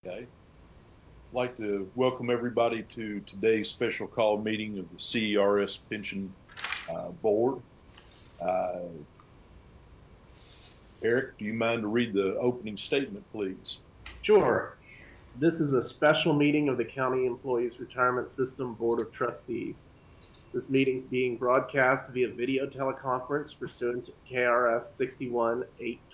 Okay. I'd like to welcome everybody to today's special call meeting of the CERS Pension Board. Eric, do you mind to read the opening statement, please? Sure. This is a special meeting of the County Employees Retirement System Board of Trustees. This meeting is being broadcast via video teleconference pursuant to KRS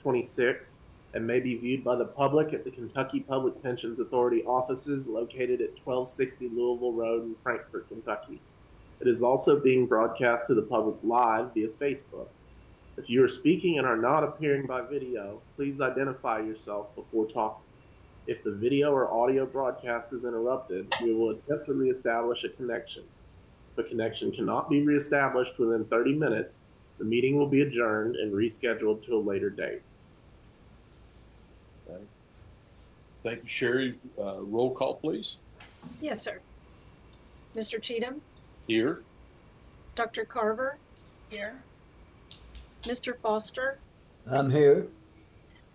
61-826 and may be viewed by the public at the Kentucky Public Pensions Authority offices located at 1260 Louisville Road in Frankfort, Kentucky. It is also being broadcast to the public live via Facebook. If you are speaking and are not appearing by video, please identify yourself before talking. If the video or audio broadcast is interrupted, we will attempt to reestablish a connection. If a connection cannot be reestablished within 30 minutes, the meeting will be adjourned and rescheduled to a later date. Okay. Thank you, Sherry. Roll call, please. Yes, sir. Mr. Cheatham? Here. Dr. Carver? Here. Mr. Foster? I'm here.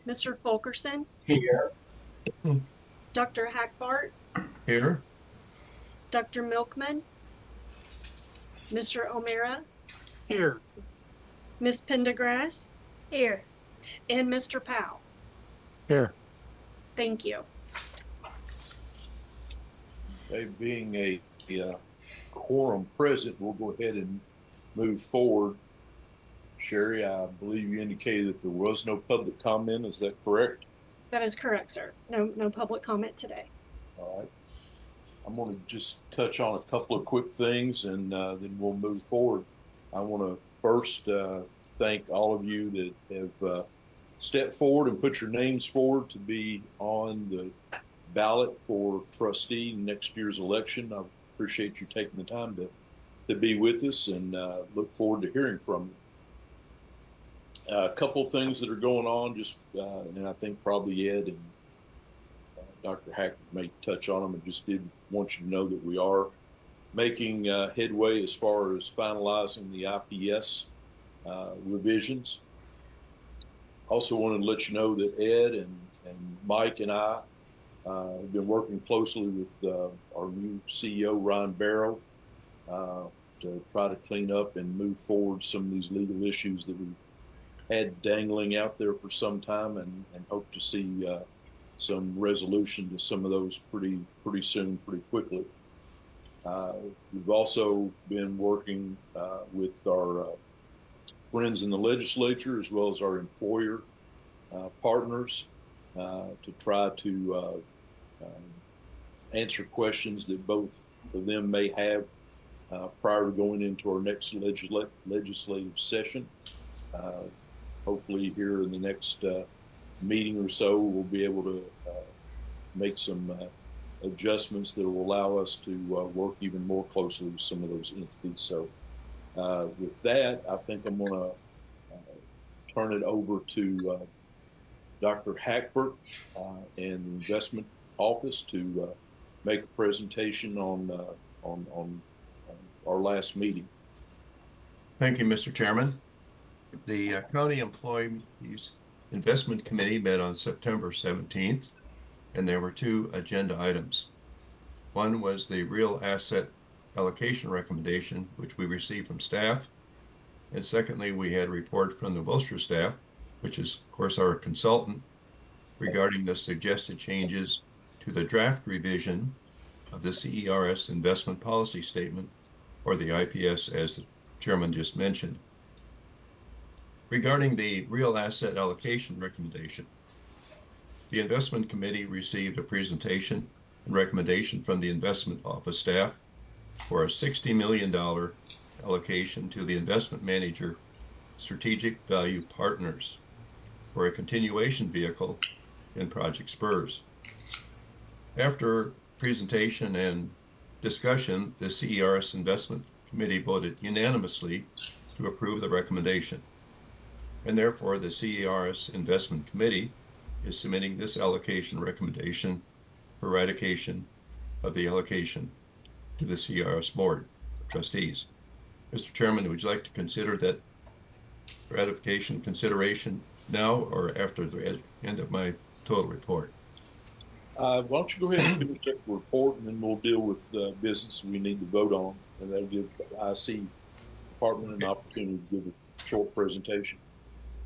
Mr. Fulkerson? Here. Dr. Hackbart? Here. Dr. Milkman? Mr. O'Meara? Here. Ms. Pendergrass? Here. And Mr. Powell? Here. Thank you. Okay, being a quorum present, we'll go ahead and move forward. Sherry, I believe you indicated that there was no public comment. Is that correct? That is correct, sir. No public comment today. All right. I'm going to just touch on a couple of quick things and then we'll move forward. I want to first thank all of you that have stepped forward and put your names forward to be on the ballot for trustee in next year's election. I appreciate you taking the time to be with us and look forward to hearing from you. A couple of things that are going on, just and I think probably Ed and Dr. Hack may touch on them. I just did want you to know that we are making headway as far as finalizing the IPS revisions. Also wanted to let you know that Ed and Mike and I have been working closely with our new CEO, Ryan Barrow, to try to clean up and move forward some of these legal issues that we've had dangling out there for some time, and hope to see some resolution to some of those pretty soon, pretty quickly. We've also been working with our friends in the legislature as well as our employer partners to try to answer questions that both of them may have prior to going into our next legislative session. Hopefully here in the next meeting or so, we'll be able to make some adjustments that will allow us to work even more closely with some of those entities. So with that, I think I'm going to turn it over to Dr. Hackbart and the investment office to make a presentation on our last meeting. Thank you, Mr. Chairman. The County Employees Investment Committee met on September 17th, and there were two agenda items. One was the real asset allocation recommendation, which we received from staff. And secondly, we had a report from the Wilshire staff, which is, of course, our consultant, regarding the suggested changes to the draft revision of the CERS investment policy statement, or the IPS, as the chairman just mentioned. Regarding the real asset allocation recommendation, the investment committee received a presentation and recommendation from the investment office staff for a $60 million allocation to the investment manager Strategic Value Partners for a continuation vehicle in Project CERS. After presentation and discussion, the CERS investment committee voted unanimously to approve the recommendation. And therefore, the CERS Investment Committee is submitting this allocation recommendation for ratification of the allocation to the CERS Board of Trustees. Mr. Chairman, would you like to consider that ratification consideration now or after the end of my total report? Why don't you go ahead and finish up the report, and then we'll deal with the business we need to vote on, and that'll give IC Department an opportunity to give a short presentation.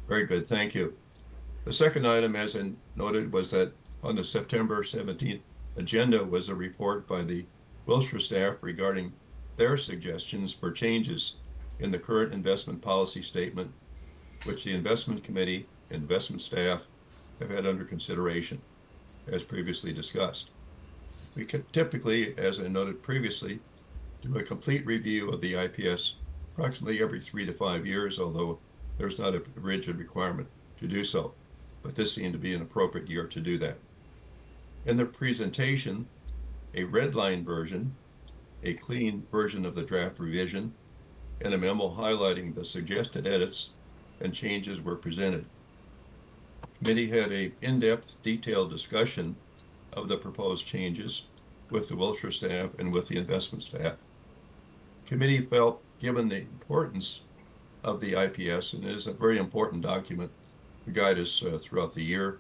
Very good, thank you. The second item, as I noted, was that on the September 17th agenda was a report by the Wilshire staff regarding their suggestions for changes in the current investment policy statement, which the investment committee and investment staff have had under consideration, as previously discussed. We typically, as I noted previously, do a complete review of the IPS approximately every 3 to 5 years, although there's not a rigid requirement to do so. But this seemed to be an appropriate year to do that. In the presentation, a red line version, a clean version of the draft revision, and a memo highlighting the suggested edits and changes were presented. The committee had an in-depth, detailed discussion of the proposed changes with the Wilshire staff and with the investment staff. The committee felt, given the importance of the IPS, and it is a very important document to guide us throughout the year,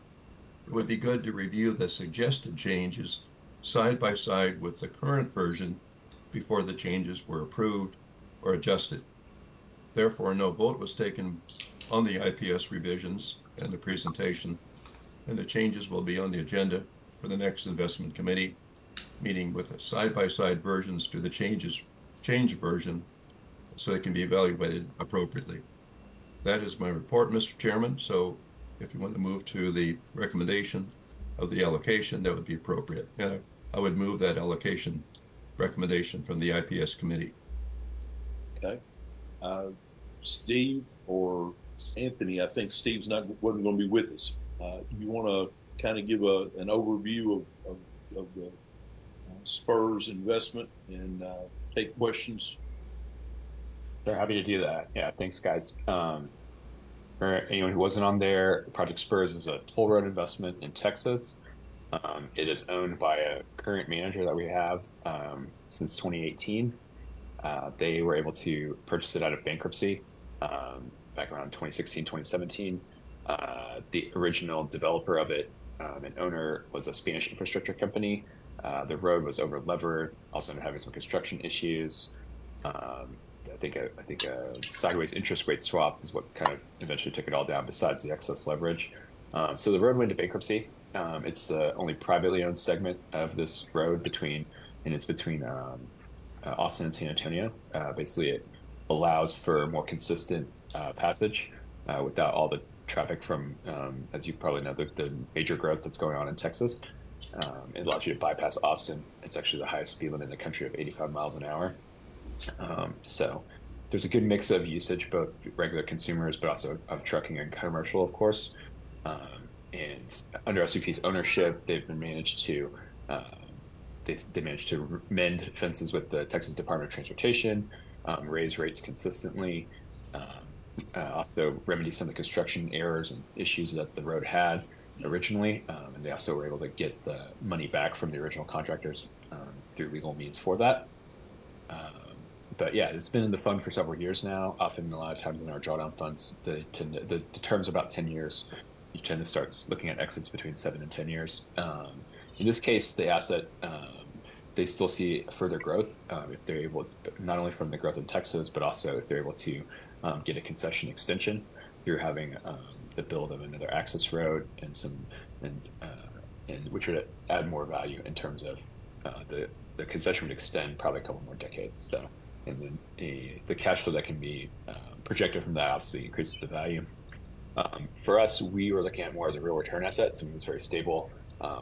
it would be good to review the suggested changes side by side with the current version before the changes were approved or adjusted. Therefore, no vote was taken on the IPS revisions and the presentation, and the changes will be on the agenda for the next investment committee meeting with the side-by-side versions to the change version so it can be evaluated appropriately. That is my report, Mr. Chairman. So if you want to move to the recommendation of the allocation, that would be appropriate. And I would move that allocation recommendation from the IPS committee. Okay. Steve or Anthony, I think Steve's wasn't going to be with us. You want to kind of give an overview of the CERS investment and take questions? They're happy to do that. Yeah, thanks, guys. For anyone who wasn't on there, Project CERS is a toll road investment in Texas. It is owned by a current manager that we have since 2018. They were able to purchase it out of bankruptcy back around 2016, 2017. The original developer of it and owner was a Spanish infrastructure company. The road was over levered, also having some construction issues. I think a sideways interest rate swap is what kind of eventually took it all down, besides the excess leverage. So the road went into bankruptcy. It's the only privately owned segment of this road between Austin and San Antonio. Basically, it allows for more consistent passage without all the traffic from, as you probably know, the major growth that's going on in Texas. It allows you to bypass Austin. It's actually the highest speed limit in the country of 85 miles an hour. So there's a good mix of usage, both regular consumers, but also of trucking and commercial, of course. And under SUP's ownership, they've been managed to they managed to mend fences with the Texas Department of Transportation, raise rates consistently, also remedy some of the construction errors and issues that the road had originally, and they also were able to get the money back from the original contractors through legal means for that. But yeah, it's been in the fund for several years now. Often, a lot of times in our drawdown funds, the term's about 10 years. You tend to start looking at exits between 7 and 10 years. In this case, the asset, they still see further growth if they're able, not only from the growth in Texas, but also if they're able to get a concession extension through having the build of another access road and which would add more value in terms of the concession would extend probably a couple more decades. So, and then the cash flow that can be projected from that obviously increases the value. For us, we were looking at more as a real return asset, something that's very stable,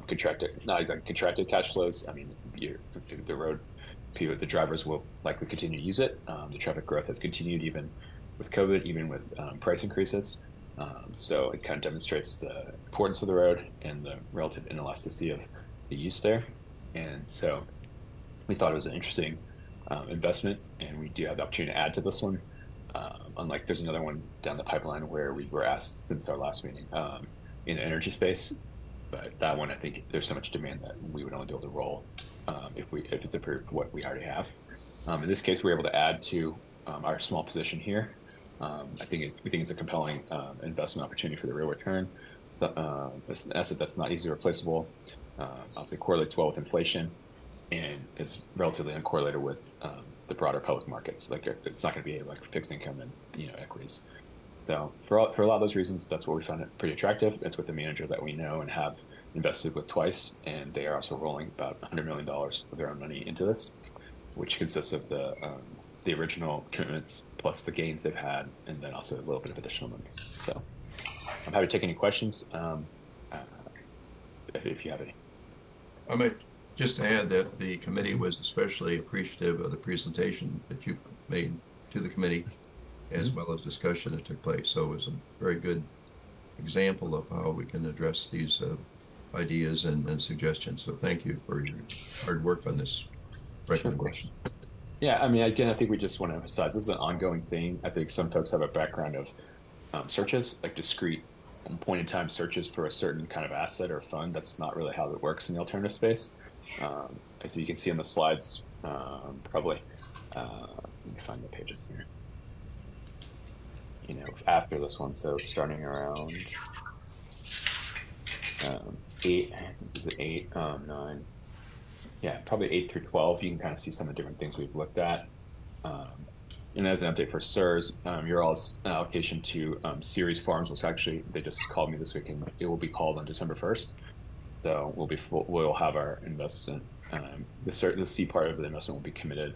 contracted, not exactly contracted cash flows. I mean, the road, the drivers will likely continue to use it. The traffic growth has continued even with COVID, even with price increases. So it kind of demonstrates the importance of the road and the relative inelasticity of the use there. And so we thought it was an interesting investment, and we do have the opportunity to add to this one. Unlike there's another one down the pipeline where we were asked since our last meeting in the energy space, but that one I think there's so much demand that we would only be able to roll if it's approved for what we already have. In this case, we're able to add to our small position here. We think it's a compelling investment opportunity for the real return. So, it's an asset that's not easily replaceable. obviously correlates well with inflation, and is relatively uncorrelated with the broader public markets. Like it's not going to be like fixed income and equities. So for a lot of those reasons, that's what we found it pretty attractive. It's with the manager that we know and have invested with twice, and they are also rolling about $100 million of their own money into this, which consists of the original commitments plus the gains they've had, and then also a little bit of additional money. So I'm happy to take any questions if you have any. I might just add that the committee was especially appreciative of the presentation that you made to the committee, as well as discussion that took place. So it was a very good example of how we can address these ideas and suggestions. So thank you for your hard work on this recommendation. Sure. Yeah, I mean, again, I think we just want to emphasize this is an ongoing thing. I think some folks have a background of searches, like discrete point-in-time searches for a certain kind of asset or fund. That's not really how it works in the alternative space. As you can see in the slides, probably, let me find the pages here. After this one, so starting around 8, is it 8, 9? Yeah, probably 8 through 12. You can kind of see some of the different things we've looked at. And as an update for CERS, your all's allocation to Ceres Farms was actually, they just called me this week, and it will be called on December 1st. So we'll have our investment, the C part of the investment will be committed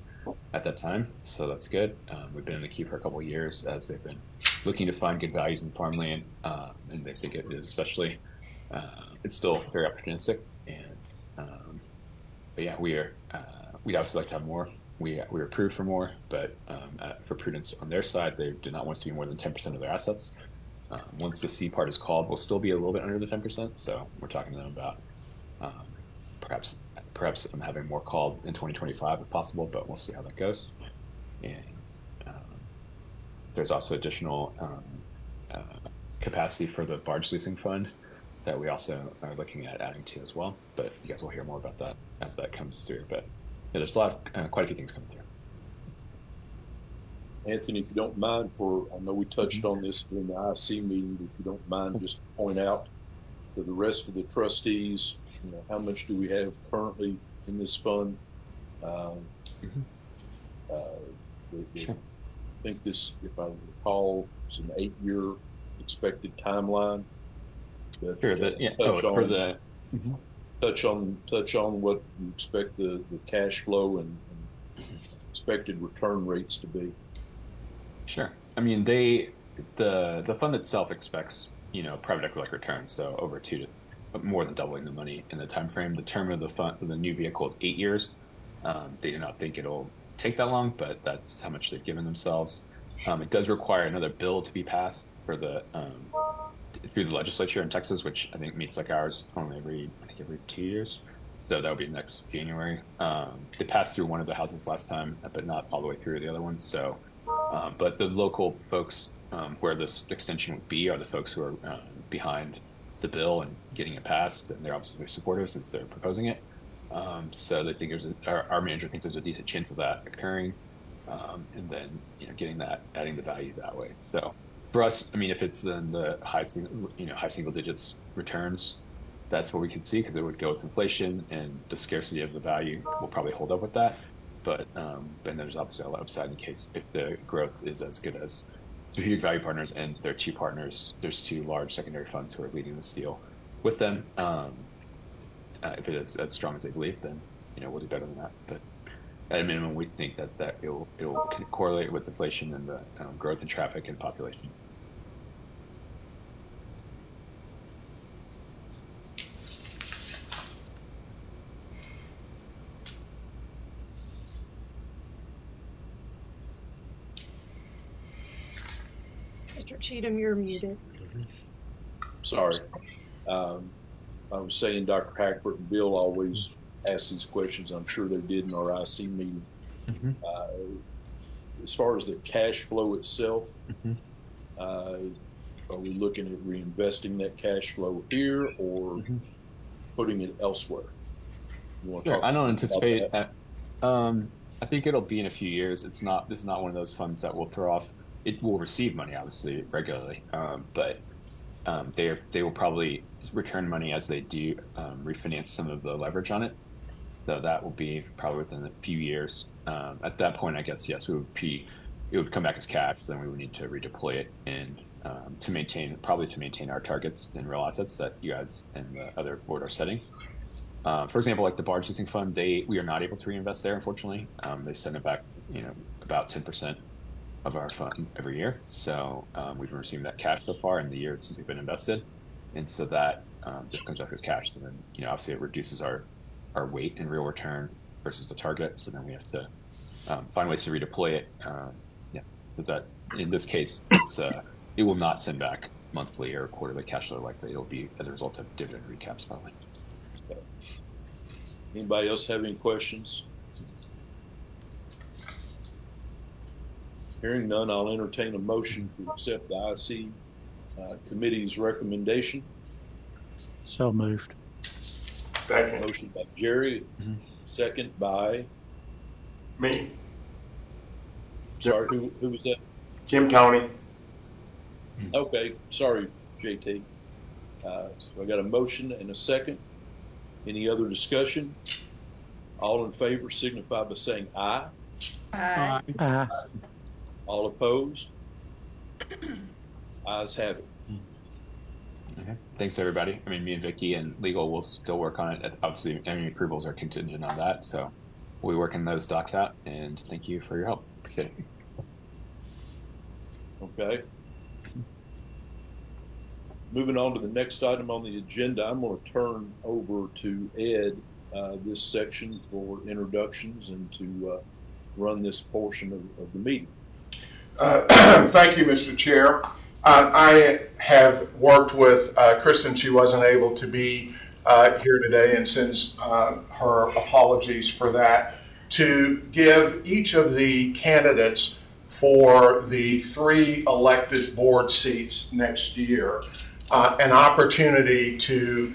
at that time. So that's good. We've been in the queue for a couple of years as they've been looking to find good values in farmland, and they think it is especially, it's still very opportunistic. And but yeah, we'd obviously like to have more. We're approved for more, but for prudence on their side, they did not want us to be more than 10% of their assets. Once the C part is called, we'll still be a little bit under the 10%. So we're talking to them about perhaps having more called in 2025 if possible, but we'll see how that goes. And there's also additional capacity for the barge leasing fund that we also are looking at adding to as well. But you guys will hear more about that as that comes through. But yeah, there's quite a few things coming through. Anthony, if you don't mind, I know we touched on this during the IC meeting, but if you don't mind, just point out to the rest of the trustees, how much do we have currently in this fund? Sure. I think this, if I recall, is an 8-year expected timeline. Sure. Touch on what you expect the cash flow and expected return rates to be. Sure. I mean, the fund itself expects private equity-like returns, so over more than doubling the money in the time frame. The term of the fund, the new vehicle, is 8 years. They do not think it'll take that long, but that's how much they've given themselves. It does require another bill to be passed for through the legislature in Texas, which I think meets like ours only every 2 years. So that would be next January. It passed through one of the houses last time, but not all the way through the other one. So, but the local folks where this extension would be are the folks who are behind the bill and getting it passed, and they're obviously supportive since they're proposing it. So they think our manager thinks there's a decent chance of that occurring, and then adding the value that way. So for us, I mean, if it's in the high single digits returns, that's what we can see, because it would go with inflation, and the scarcity of the value will probably hold up with that. But and there's obviously a lot of upside in case if the growth is as good as Strategic Value Partners and their 2 partners. There's 2 large secondary funds who are leading this deal with them. If it is as strong as they believe, then we'll do better than that. But at a minimum, we think that it will correlate with inflation and the growth in traffic and population. Mr. Cheatham, you're muted. Sorry. I was saying Dr. Hackford and Bill always ask these questions. I'm sure they did in our IC meeting. As far as the cash flow itself, are we looking at reinvesting that cash flow here or putting it elsewhere? Sure. I don't anticipate that. I think it'll be in a few years. This is not one of those funds that will throw off. It will receive money, obviously, regularly, but they will probably return money as they do refinance some of the leverage on it. So that will be probably within a few years. At that point, I guess, yes, it would come back as cash. Then we would need to redeploy it and to maintain our targets in real assets that you guys and the other board are setting. For example, like the barge leasing fund, we are not able to reinvest there, unfortunately. They send it back, about 10% of our fund every year. So we've been receiving that cash so far in the year since we've been invested. And so that just comes back as cash. And then, obviously it reduces our weight in real return versus the target. So then we have to find ways to redeploy it. So that in this case, it will not send back monthly or quarterly cash flow likely. It'll be as a result of dividend recaps probably. Anybody else have any questions? Hearing none, I'll entertain a motion to accept the IC committee's recommendation. So moved. Second. Motion by Jerry, second by Me. sorry, who was that? Jim Tony. Okay, sorry, JT. So I got a motion and a second. Any other discussion? All in favor signify by saying aye. Aye. Aye. All opposed? Ayes have it. Okay. Thanks everybody. I mean, me and Vicky and legal will still work on it. Obviously, any approvals are contingent on that. So we'll be working those docs out, and thank you for your help. Appreciate it. Okay. Moving on to the next item on the agenda, I'm going to turn over to Ed this section for introductions and to run this portion of the meeting. Thank you, Mr. Chair. I have worked with Kristen. She wasn't able to be here today and sends her apologies for that, to give each of the candidates for the 3 elected board seats next year an opportunity to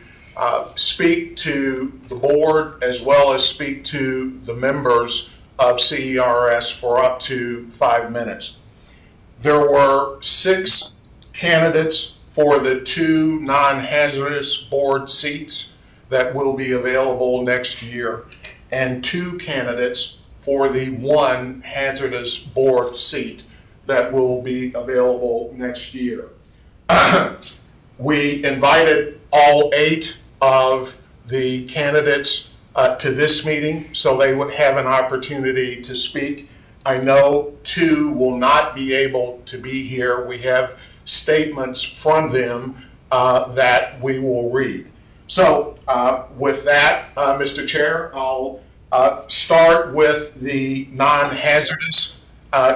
speak to the board as well as speak to the members of CERS for up to 5 minutes. There were 6 candidates for the 2 non-hazardous board seats that will be available next year, and 2 candidates for the 1 hazardous board seat that will be available next year. We invited all 8 of the candidates to this meeting so they would have an opportunity to speak. I know 2 will not be able to be here. We have statements from them that we will read. So with that, Mr. Chair, I'll start with the non-hazardous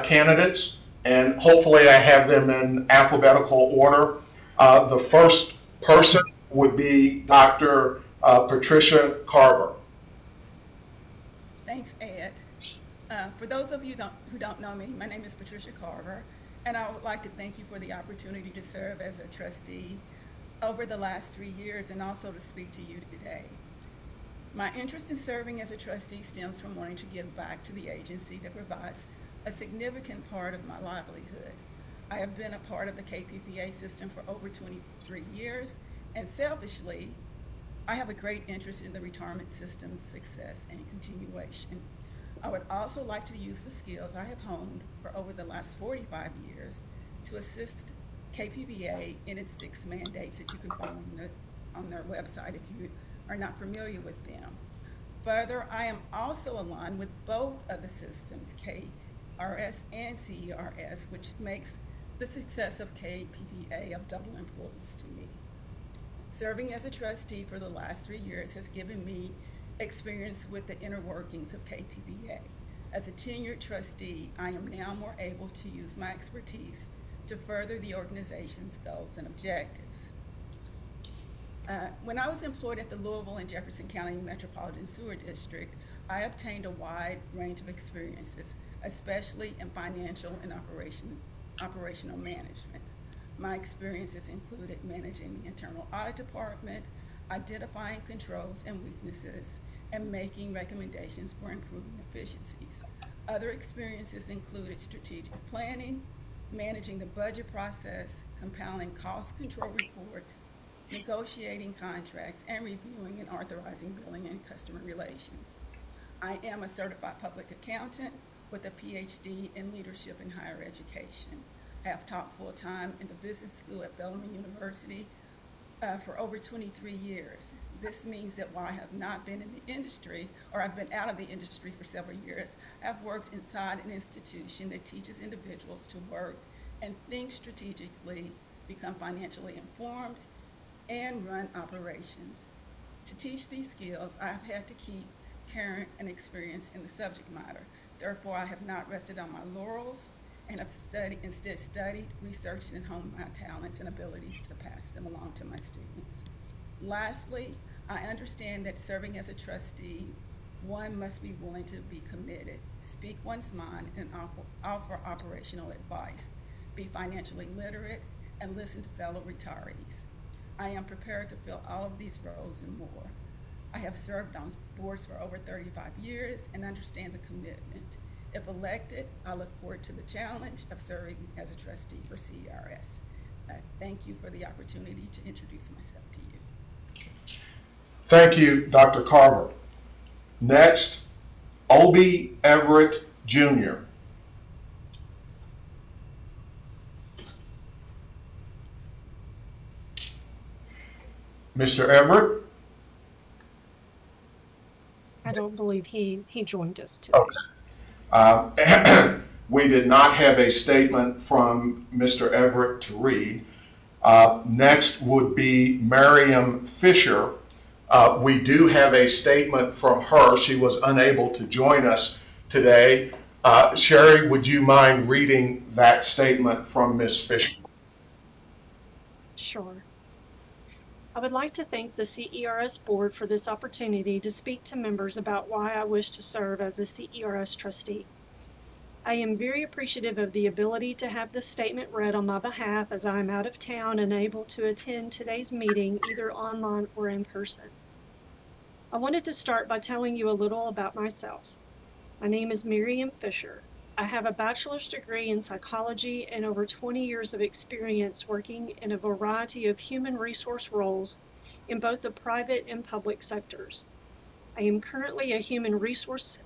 candidates, and hopefully I have them in alphabetical order. The first person would be Dr. Patricia Carver. Thanks, Ed. For those of you who don't know me, my name is Patricia Carver, and I would like to thank you for the opportunity to serve as a trustee over the last 3 years and also to speak to you today. My interest in serving as a trustee stems from wanting to give back to the agency that provides a significant part of my livelihood. I have been a part of the KPPA system for over 23 years, and selfishly, I have a great interest in the retirement system's success and continuation. I would also like to use the skills I have honed for over the last 45 years to assist KPPA in its 6 mandates that you can find on their website if you are not familiar with them. Further, I am also aligned with both of the systems, KRS and CERS, which makes the success of KPPA of double importance to me. Serving as a trustee for the last 3 years has given me experience with the inner workings of KPPA. As a tenured trustee, I am now more able to use my expertise to further the organization's goals and objectives. When I was employed at the Louisville and Jefferson County Metropolitan Sewer District, I obtained a wide range of experiences, especially in financial and operational management. My experiences included managing the internal audit department, identifying controls and weaknesses, and making recommendations for improving efficiencies. Other experiences included strategic planning, managing the budget process, compiling cost control reports, negotiating contracts, and reviewing and authorizing billing and customer relations. I am a certified public accountant with a PhD in leadership in higher education. I have taught full-time in the business school at Bellarmine University for over 23 years. This means that while I have not been in the industry, or I've been out of the industry for several years, I've worked inside an institution that teaches individuals to work and think strategically, become financially informed, and run operations. To teach these skills, I have had to keep current and experienced in the subject matter. Therefore, I have not rested on my laurels and have instead studied, researched, and honed my talents and abilities to pass them along to my students. Lastly, I understand that serving as a trustee, one must be willing to be committed, speak one's mind, and offer operational advice, be financially literate, and listen to fellow retirees. I am prepared to fill all of these roles and more. I have served on boards for over 35 years and understand the commitment. If elected, I look forward to the challenge of serving as a trustee for CERS. Thank you for the opportunity to introduce myself to you. Thank you, Dr. Carver. Next, Obie Everett Jr. Mr. Everett? I don't believe he joined us today. Okay. We did not have a statement from Mr. Everett to read. Next would be Miriam Fisher. We do have a statement from her. She was unable to join us today. Sherry, would you mind reading that statement from Ms. Fisher? Sure. I would like to thank the CERS board for this opportunity to speak to members about why I wish to serve as a CERS trustee. I am very appreciative of the ability to have this statement read on my behalf as I am out of town and able to attend today's meeting either online or in person. I wanted to start by telling you a little about myself. My name is Miriam Fisher. I have a bachelor's degree in psychology and over 20 years of experience working in a variety of human resource roles in both the private and public sectors. I am currently a human resources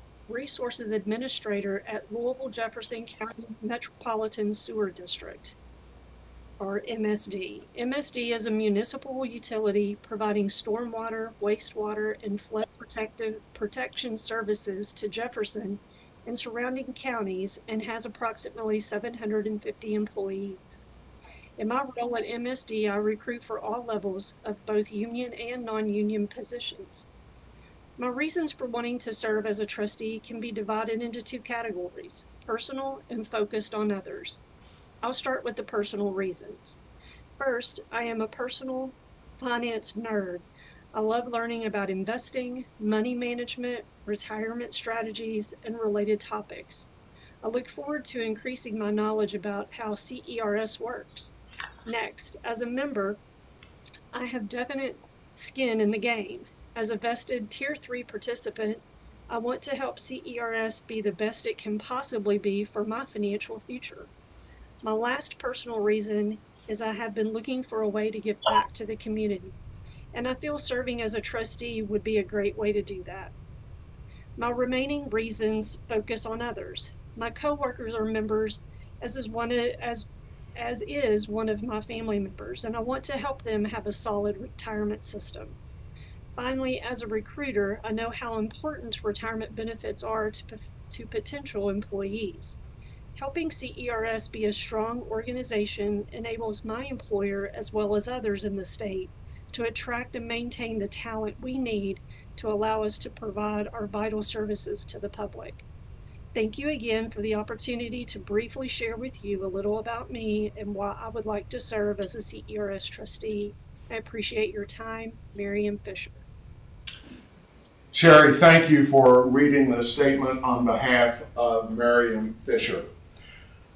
administrator at Louisville Jefferson County Metropolitan Sewer District, or MSD. MSD is a municipal utility providing stormwater, wastewater, and flood protection services to Jefferson and surrounding counties and has approximately 750 employees. In my role at MSD, I recruit for all levels of both union and non-union positions. My reasons for wanting to serve as a trustee can be divided into two categories, personal and focused on others. I'll start with the personal reasons. First, I am a personal finance nerd. I love learning about investing, money management, retirement strategies, and related topics. I look forward to increasing my knowledge about how CERS works. Next, as a member, I have definite skin in the game. As a vested Tier 3 participant, I want to help CERS be the best it can possibly be for my financial future. My last personal reason is I have been looking for a way to give back to the community, and I feel serving as a trustee would be a great way to do that. My remaining reasons focus on others. My coworkers are members, as is one of my family members, and I want to help them have a solid retirement system. Finally, as a recruiter, I know how important retirement benefits are to potential employees. Helping CERS be a strong organization enables my employer, as well as others in the state, to attract and maintain the talent we need to allow us to provide our vital services to the public. Thank you again for the opportunity to briefly share with you a little about me and why I would like to serve as a CERS trustee. I appreciate your time. Miriam Fisher. Sherry, thank you for reading the statement on behalf of Miriam Fisher.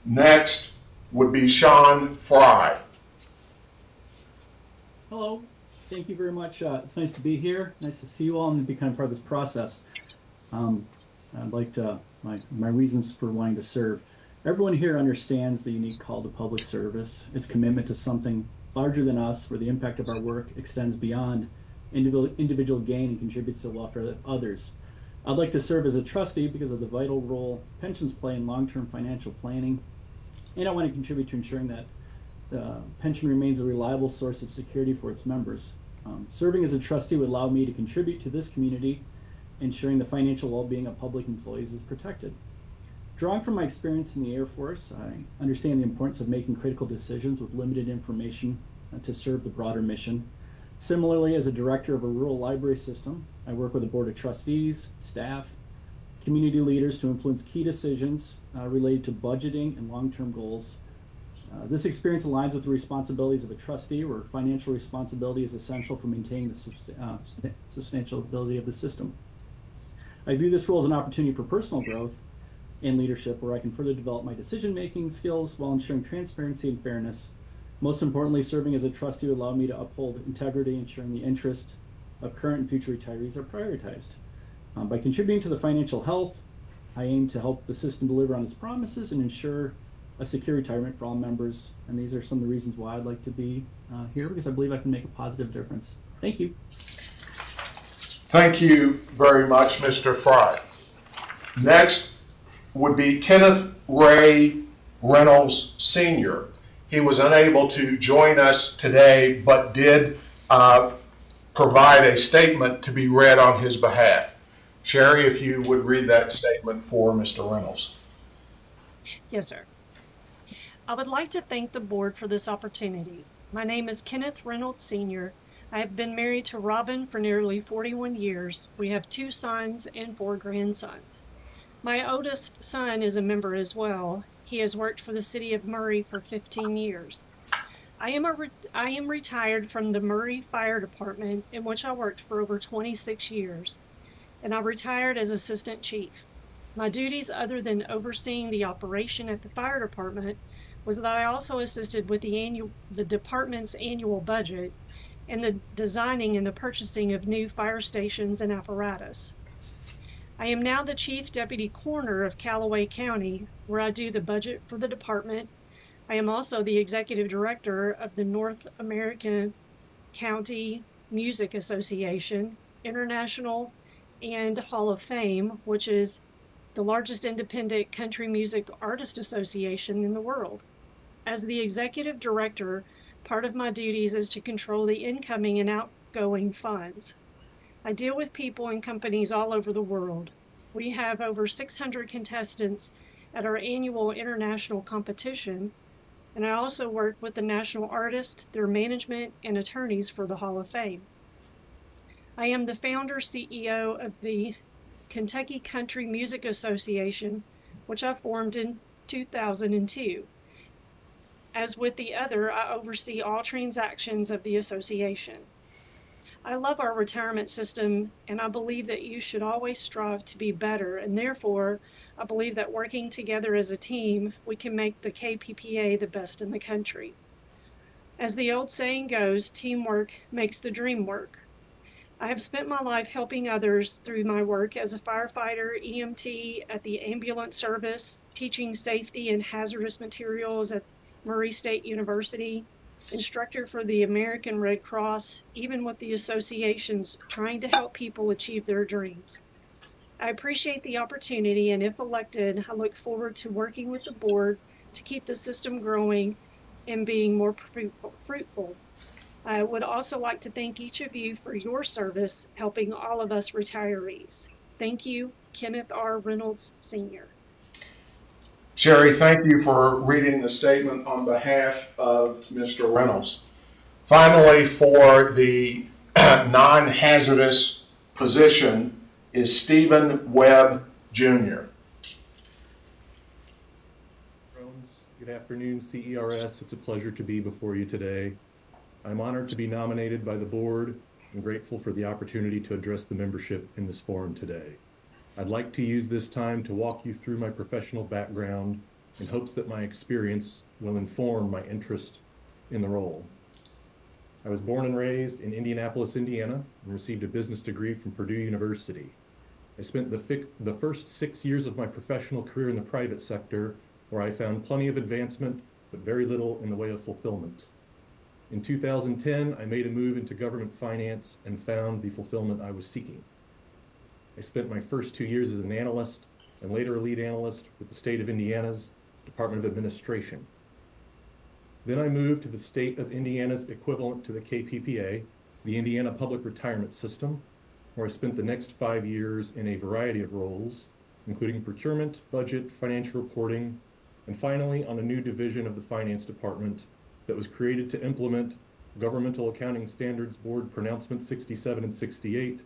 Next would be Sean Fry. Hello, thank you very much. It's nice to be here. Nice to see you all and to be kind of part of this process. I'd like to, my reasons for wanting to serve. Everyone here understands the unique call to public service, its commitment to something larger than us, where the impact of our work extends beyond individual gain and contributes to the welfare of others. I'd like to serve as a trustee because of the vital role pensions play in long-term financial planning, and I want to contribute to ensuring that the pension remains a reliable source of security for its members. Serving as a trustee would allow me to contribute to this community, ensuring the financial well-being of public employees is protected. Drawing from my experience in the Air Force, I understand the importance of making critical decisions with limited information to serve the broader mission. Similarly, as a director of a rural library system, I work with a board of trustees, staff, community leaders to influence key decisions related to budgeting and long-term goals. This experience aligns with the responsibilities of a trustee, where financial responsibility is essential for maintaining the sustainability of the system. I view this role as an opportunity for personal growth and leadership, where I can further develop my decision-making skills while ensuring transparency and fairness. Most importantly, serving as a trustee will allow me to uphold integrity, ensuring the interests of current and future retirees are prioritized. By contributing to the financial health, I aim to help the system deliver on its promises and ensure a secure retirement for all members. And these are some of the reasons why I'd like to be here, because I believe I can make a positive difference. Thank you. Thank you very much, Mr. Fry. Next would be Kenneth Ray Reynolds Sr. He was unable to join us today, but did provide a statement to be read on his behalf. Sherry, if you would read that statement for Mr. Reynolds. Yes, sir. I would like to thank the board for this opportunity. My name is Kenneth Reynolds Sr. I have been married to Robin for nearly 41 years. We have 2 sons and 4 grandsons. My oldest son is a member as well. He has worked for the city of Murray for 15 years. I am retired from the Murray Fire Department, in which I worked for over 26 years, and I retired as assistant chief. My duties, other than overseeing the operation at the fire department, was that I also assisted with the department's annual budget and the designing and the purchasing of new fire stations and apparatus. I am now the Chief Deputy Coroner of Callaway County, where I do the budget for the department. I am also the Executive Director of the North American County Music Association, International and Hall of Fame, which is the largest independent country music artist association in the world. As the Executive Director, part of my duties is to control the incoming and outgoing funds. I deal with people and companies all over the world. We have over 600 contestants at our annual international competition, and I also work with the national artists, their management, and attorneys for the Hall of Fame. I am the founder CEO of the Kentucky Country Music Association, which I formed in 2002. As with the other, I oversee all transactions of the association. I love our retirement system, and I believe that you should always strive to be better, and therefore, I believe that working together as a team, we can make the KPPA the best in the country. As the old saying goes, teamwork makes the dream work. I have spent my life helping others through my work as a firefighter, EMT at the ambulance service, teaching safety and hazardous materials at Murray State University, instructor for the American Red Cross, even with the associations trying to help people achieve their dreams. I appreciate the opportunity, and if elected, I look forward to working with the board to keep the system growing and being more fruitful. I would also like to thank each of you for your service helping all of us retirees. Thank you, Kenneth R. Reynolds, Sr. Sherry, thank you for reading the statement on behalf of Mr. Reynolds. Finally, for the non-hazardous position is Stephen Webb, Jr. Good afternoon, CERS. It's a pleasure to be before you today. I'm honored to be nominated by the board and grateful for the opportunity to address the membership in this forum today. I'd like to use this time to walk you through my professional background in hopes that my experience will inform my interest in the role. I was born and raised in Indianapolis, Indiana, and received a business degree from Purdue University. I spent the first 6 years of my professional career in the private sector, where I found plenty of advancement, but very little in the way of fulfillment. In 2010, I made a move into government finance and found the fulfillment I was seeking. I spent my first 2 years as an analyst and later a lead analyst with the state of Indiana's Department of Administration. Then I moved to the state of Indiana's equivalent to the KPPA, the Indiana Public Retirement System, where I spent the next 5 years in a variety of roles, including procurement, budget, financial reporting, and finally on a new division of the finance department that was created to implement Governmental Accounting Standards Board Pronouncement 67 and 68,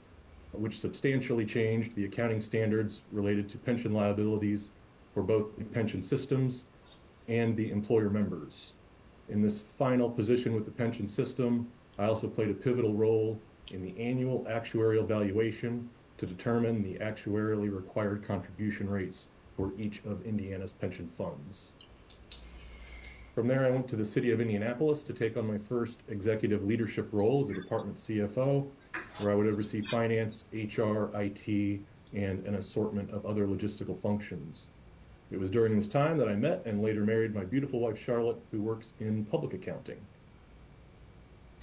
which substantially changed the accounting standards related to pension liabilities for both the pension systems and the employer members. In this final position with the pension system, I also played a pivotal role in the annual actuarial valuation to determine the actuarially required contribution rates for each of Indiana's pension funds. From there, I went to the city of Indianapolis to take on my first executive leadership role as a department CFO, where I would oversee finance, HR, IT, and an assortment of other logistical functions. It was during this time that I met and later married my beautiful wife, Charlotte, who works in public accounting.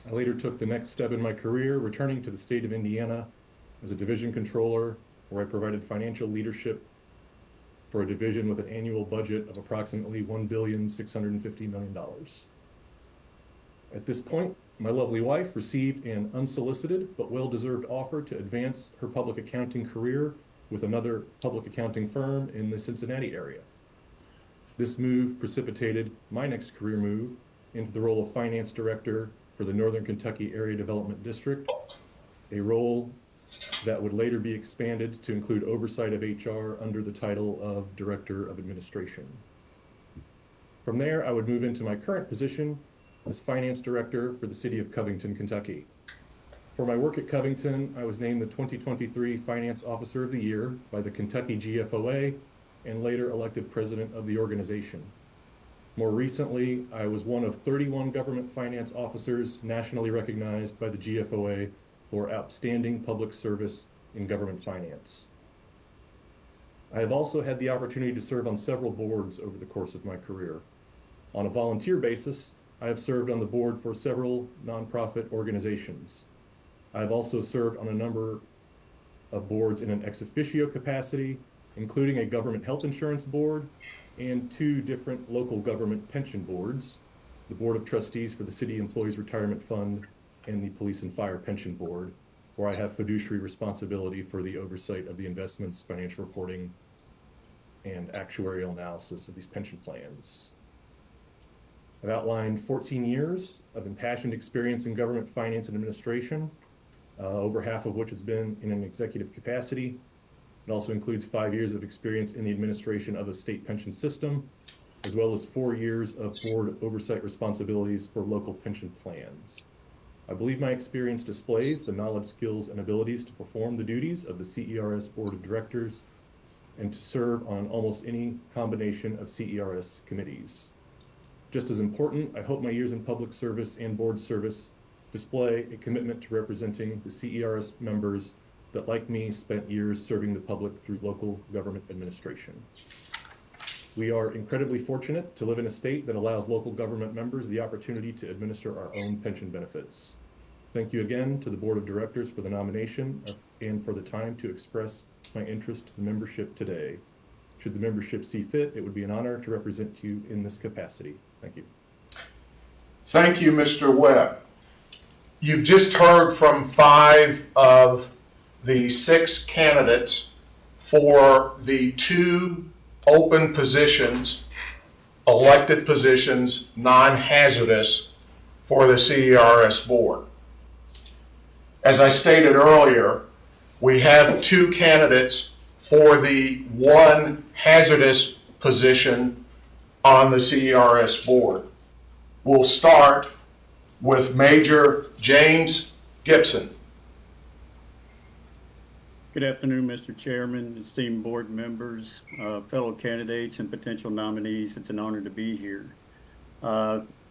I later took the next step in my career, returning to the state of Indiana as a division controller, where I provided financial leadership for a division with an annual budget of approximately $1,650,000,000. At this point, my lovely wife received an unsolicited but well-deserved offer to advance her public accounting career with another public accounting firm in the Cincinnati area. This move precipitated my next career move into the role of finance director for the Northern Kentucky Area Development District, a role that would later be expanded to include oversight of HR under the title of Director of Administration. From there, I would move into my current position as Finance Director for the City of Covington, Kentucky. For my work at Covington, I was named the 2023 Finance Officer of the Year by the Kentucky GFOA and later elected President of the organization. More recently, I was one of 31 government finance officers nationally recognized by the GFOA for outstanding public service in government finance. I have also had the opportunity to serve on several boards over the course of my career. On a volunteer basis, I have served on the board for several nonprofit organizations. I have also served on a number of boards in an ex officio capacity, including a government health insurance board and 2 different local government pension boards, the Board of Trustees for the City Employees Retirement Fund and the Police and Fire Pension Board, where I have fiduciary responsibility for the oversight of the investments, financial reporting, and actuarial analysis of these pension plans. I've outlined 14 years of impassioned experience in government finance and administration, over half of which has been in an executive capacity. It also includes 5 years of experience in the administration of the state pension system, as well as 4 years of board oversight responsibilities for local pension plans. I believe my experience displays the knowledge, skills, and abilities to perform the duties of the CERS Board of Directors and to serve on almost any combination of CERS committees. Just as important, I hope my years in public service and board service display a commitment to representing the CERS members that, like me, spent years serving the public through local government administration. We are incredibly fortunate to live in a state that allows local government members the opportunity to administer our own pension benefits. Thank you again to the Board of Directors for the nomination and for the time to express my interest to the membership today. Should the membership see fit, it would be an honor to represent you in this capacity. Thank you. Thank you, Mr. Webb. You've just heard from 5 of the 6 candidates for the 2 open positions, elected positions, non-hazardous for the CERS board. As I stated earlier, we have 2 candidates for the 1 hazardous position on the CERS board. We'll start with Major James Gibson. Good afternoon, Mr. Chairman, esteemed board members, fellow candidates, and potential nominees. It's an honor to be here.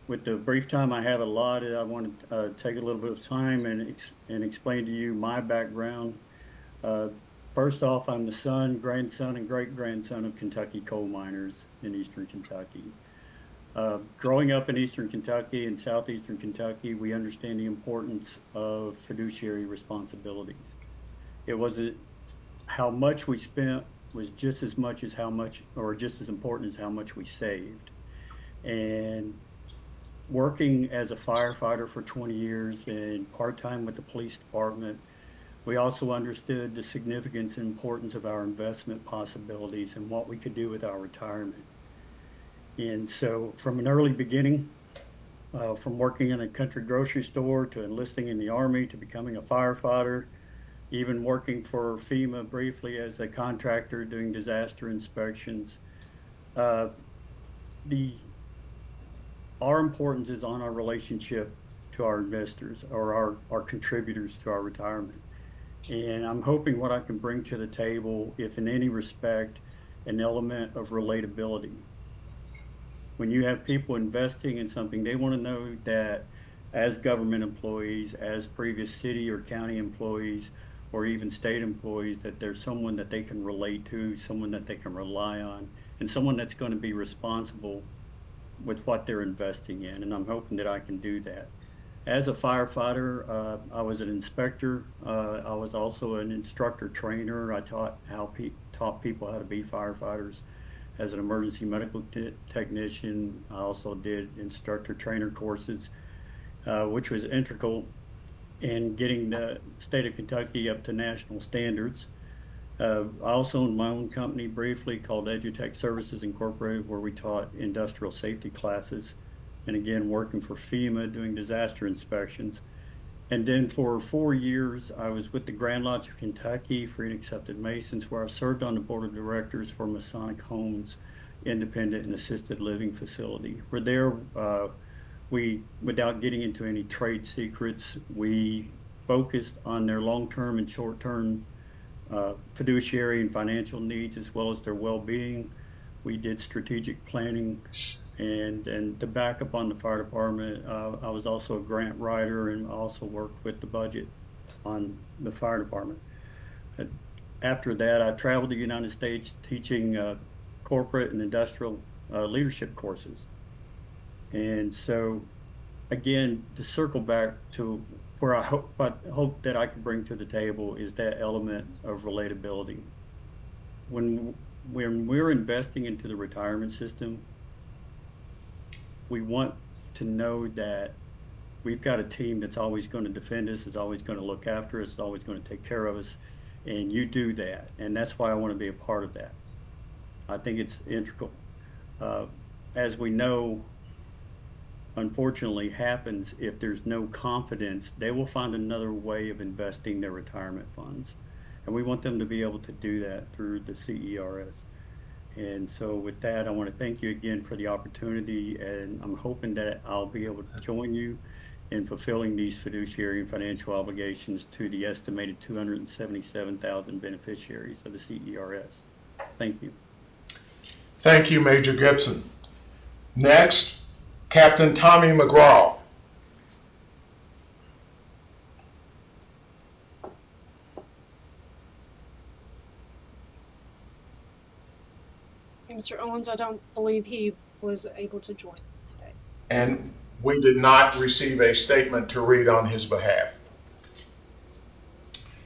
With the brief time I have allotted, I want to take a little bit of time and explain to you my background. First off, I'm the son, grandson, and great-grandson of Kentucky coal miners in eastern Kentucky. Growing up in eastern Kentucky and southeastern Kentucky, we understand the importance of fiduciary responsibilities. It wasn't how much we spent was just as much as how much, or just as important as how much we saved. And working as a firefighter for 20 years and part-time with the police department, we also understood the significance and importance of our investment possibilities and what we could do with our retirement. And so from an early beginning, from working in a country grocery store to enlisting in the Army to becoming a firefighter, even working for FEMA briefly as a contractor doing disaster inspections, our importance is on our relationship to our investors or our contributors to our retirement. And I'm hoping what I can bring to the table, if in any respect, an element of relatability. When you have people investing in something, they want to know that as government employees, as previous city or county employees, or even state employees, that there's someone that they can relate to, someone that they can rely on, and someone that's going to be responsible with what they're investing in. And I'm hoping that I can do that. As a firefighter, I was an inspector. I was also an instructor trainer. I taught people how to be firefighters. As an emergency medical technician, I also did instructor trainer courses, which was integral in getting the state of Kentucky up to national standards. I also owned my own company briefly called Edutech Services Incorporated, where we taught industrial safety classes. And again, working for FEMA, doing disaster inspections. And then for 4 years, I was with the Grand Lodge of Kentucky, Free and Accepted Masons, where I served on the board of directors for Masonic Homes Independent and Assisted Living Facility. We're there, without getting into any trade secrets, we focused on their long-term and short-term fiduciary and financial needs, as well as their well-being. We did strategic planning. And to back up on the fire department, I was also a grant writer and also worked with the budget on the fire department. After that, I traveled the United States teaching corporate and industrial leadership courses. And so, again, to circle back to where I hope that I can bring to the table is that element of relatability. When we're investing into the retirement system, we want to know that we've got a team that's always going to defend us, is always going to look after us, is always going to take care of us, and you do that. And that's why I want to be a part of that. I think it's integral. As we know, unfortunately happens if there's no confidence, they will find another way of investing their retirement funds. And we want them to be able to do that through the CERS. And so with that, I want to thank you again for the opportunity, and I'm hoping that I'll be able to join you in fulfilling these fiduciary and financial obligations to the estimated 277,000 beneficiaries of the CERS. Thank you. Thank you, Major Gibson. Next, Captain Tommy McGraw. Mr. Owens, I don't believe he was able to join us today. And we did not receive a statement to read on his behalf.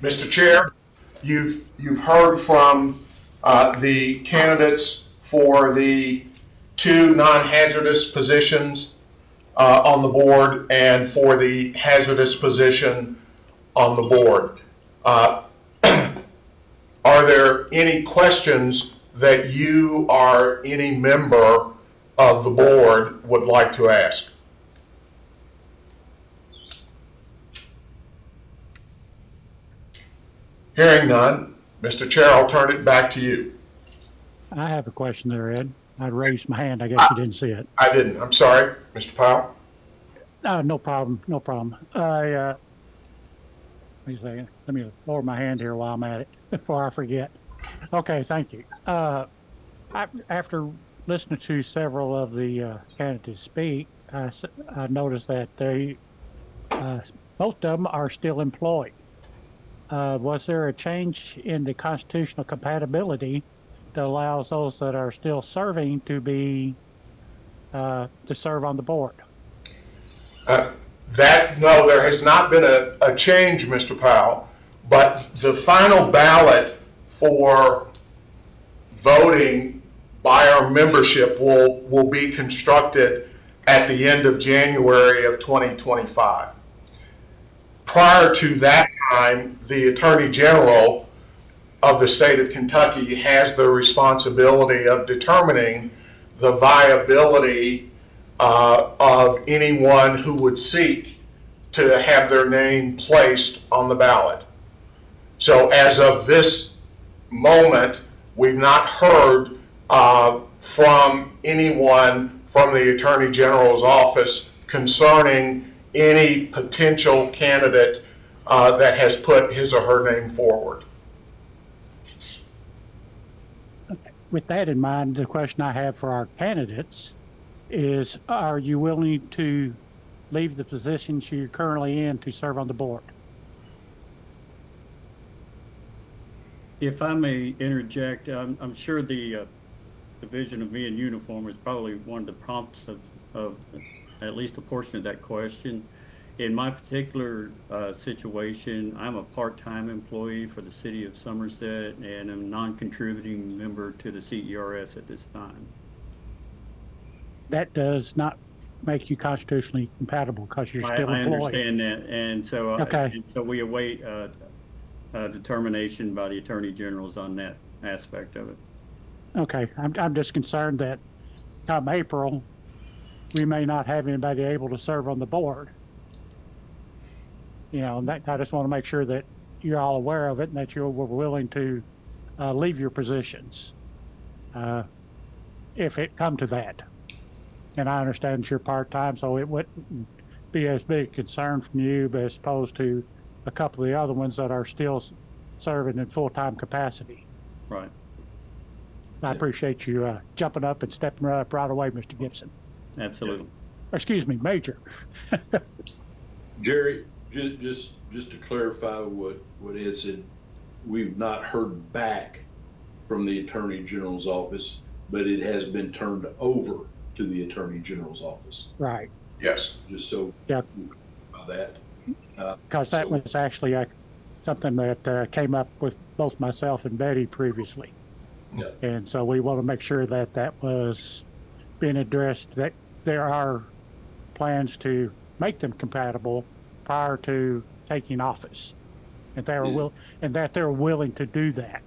Mr. Chair, you've heard from the candidates for the 2 non-hazardous positions on the board and for the hazardous position on the board. Are there any questions that you or any member of the board would like to ask? Hearing none, Mr. Chair, I'll turn it back to you. I have a question there, Ed. I raised my hand. I guess you didn't see it. I didn't. I'm sorry, Mr. Powell. No problem. No problem. Wait a second. Let me lower my hand here while I'm at it before I forget. Okay, thank you. After listening to several of the candidates speak, I noticed that most of them are still employed. was there a change in the constitutional compatibility that allows those that are still serving to be to serve on the board? No, there has not been a change, Mr. Powell, but the final ballot for voting by our membership will be constructed at the end of January of 2025. Prior to that time, the Attorney General of the state of Kentucky has the responsibility of determining the viability of anyone who would seek to have their name placed on the ballot. So as of this moment, we've not heard from anyone from the Attorney General's office concerning any potential candidate that has put his or her name forward. With that in mind, the question I have for our candidates is, are you willing to leave the positions you're currently in to serve on the board? If I may interject, I'm sure the vision of me in uniform is probably one of the prompts of at least a portion of that question. In my particular situation, I'm a part-time employee for the city of Somerset and a non-contributing member to the CERS at this time. That does not make you constitutionally compatible because you're still employed. I understand that, and so okay. And so we await determination by the Attorney General's on that aspect of it. Okay, I'm just concerned that come April, we may not have anybody able to serve on the board. You know, that, I just want to make sure that you're all aware of it and that you were willing to leave your positions if it come to that. And I understand you're part-time, so it wouldn't be as big a concern from you as opposed to a couple of the other ones that are still serving in full-time capacity. Right. I appreciate you jumping up and stepping up right away, Mr. Gibson. Absolutely. Excuse me, Major. Jerry, just to clarify what Ed said, we've not heard back from the Attorney General's office, but it has been turned over to the Attorney General's office. Right. Yes. Just so yeah, about that. Because that was actually something that came up with both myself and Betty previously. Yeah. And so we want to make sure that that was being addressed, that there are plans to make them compatible prior to taking office, and that they're willing to do that.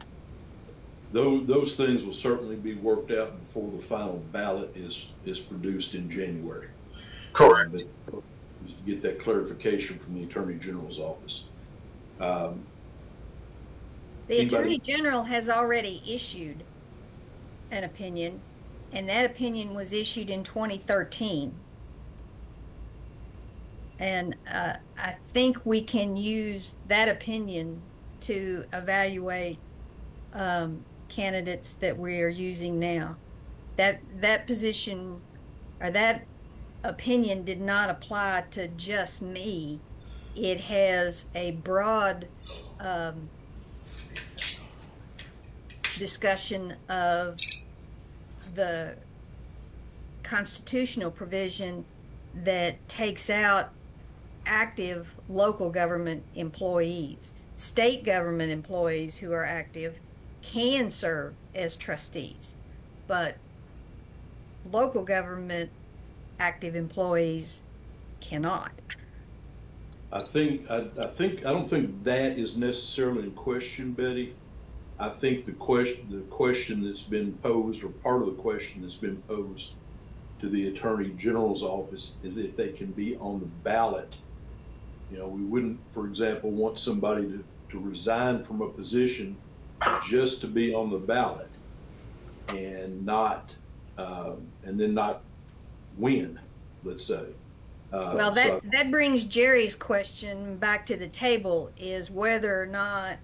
Those things will certainly be worked out before the final ballot is produced in January. Correct. But get that clarification from the Attorney General's office. The Attorney General has already issued an opinion, and that opinion was issued in 2013. And I think we can use that opinion to evaluate candidates that we are using now. That position or that opinion did not apply to just me. It has a broad discussion of the constitutional provision that takes out active local government employees. State government employees who are active can serve as trustees, but local government active employees cannot. I don't think that is necessarily in question, Betty. I think the question that's been posed, or part of the question that's been posed to the Attorney General's office, is if they can be on the ballot. You know, we wouldn't, for example, want somebody to resign from a position just to be on the ballot and then not win, let's say. Well, that brings Jerry's question back to the table, is whether or not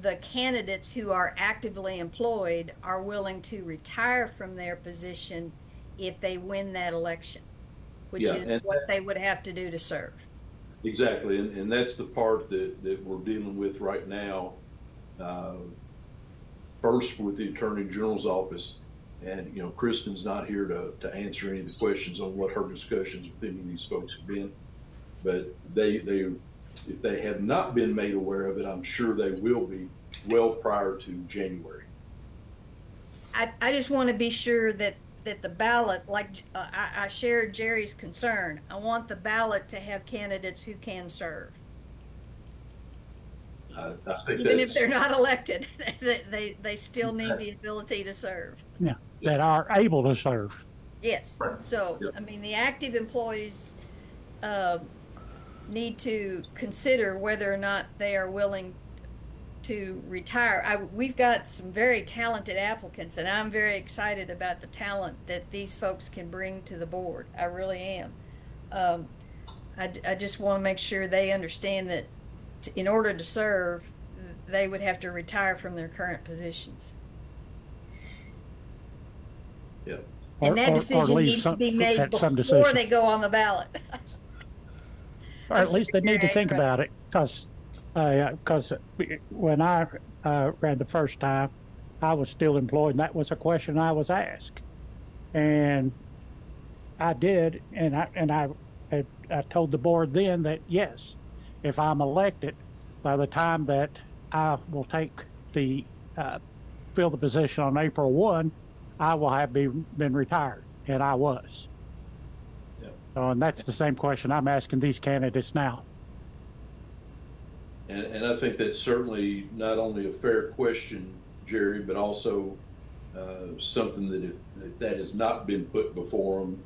the candidates who are actively employed are willing to retire from their position if they win that election, which is what they would have to do to serve. Exactly, and that's the part that we're dealing with right now. First with the Attorney General's office, and Kristen's not here to answer any of the questions on what her discussions with any of these folks have been, but they if they have not been made aware of it, I'm sure they will be well prior to January. I just want to be sure that the ballot, like I shared Jerry's concern. I want the ballot to have candidates who can serve. I think Even if they're not elected, they still need the ability to serve. Yeah, that are able to serve. Yes. Right. So, Yep. I mean, the active employees need to consider whether or not they are willing to retire. We've got some very talented applicants, and I'm very excited about the talent that these folks can bring to the board. I really am. I just want to make sure they understand that in order to serve, they would have to retire from their current positions. Yeah. And that decision needs to be made before they go on the ballot. Or at least they need to think about it, because when I ran the first time, I was still employed, and that was a question I was asked, and I did, and I told the board then that yes, if I'm elected, by the time that I will take the fill the position on April 1, I will have been retired, and I was. Yep. So, and that's the same question I'm asking these candidates now. And I think that's certainly not only a fair question, Jerry, but also something that if that has not been put before them,